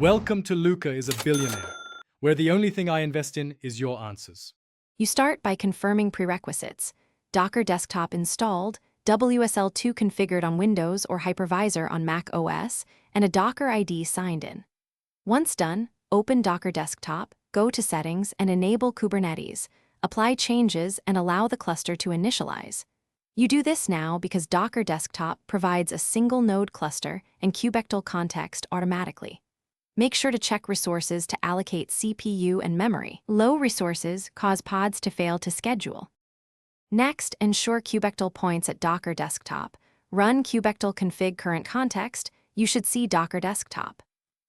Welcome to Luca is a Billionaire, where the only thing I invest in is your answers. You start by confirming prerequisites: Docker desktop installed, WSL2 configured on Windows or hypervisor on Mac OS, and a Docker ID signed in. Once done, open Docker desktop, go to Settings, and enable Kubernetes. Apply changes and allow the cluster to initialize. You do this now because Docker desktop provides a single node cluster and kubectl context automatically. Make sure to check resources to allocate CPU and memory. Low resources cause pods to fail to schedule. Next, ensure kubectl points at Docker desktop. Run kubectl config current context. You should see Docker desktop.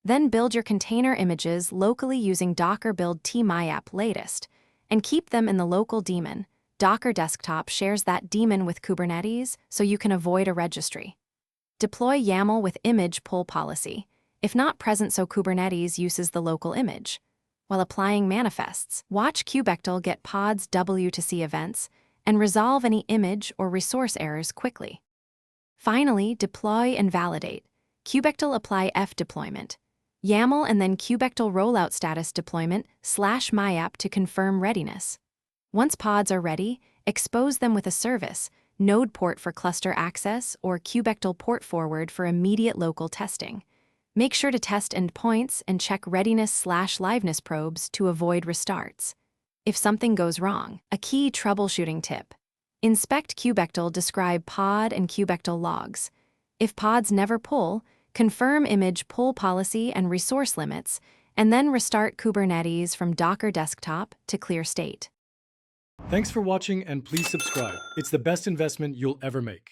Then build your container images locally using docker build tmyapp latest, and keep them in the local daemon. Docker desktop shares that daemon with Kubernetes, so you can avoid a registry. Deploy YAML with image pull policy, if not present, so Kubernetes uses the local image. While applying manifests, watch kubectl get pods W2C events and resolve any image or resource errors quickly. Finally, deploy and validate. Kubectl apply F deployment, YAML, and then kubectl rollout status deployment /myapp to confirm readiness. Once pods are ready, expose them with a service, node port for cluster access, or kubectl port forward for immediate local testing. Make sure to test endpoints and check readiness/liveness probes to avoid restarts. If something goes wrong, a key troubleshooting tip: inspect kubectl, describe pod and kubectl logs. If pods never pull, confirm image pull policy and resource limits, and then restart Kubernetes from Docker desktop to clear state. Thanks for watching, and please subscribe. It's the best investment you'll ever make.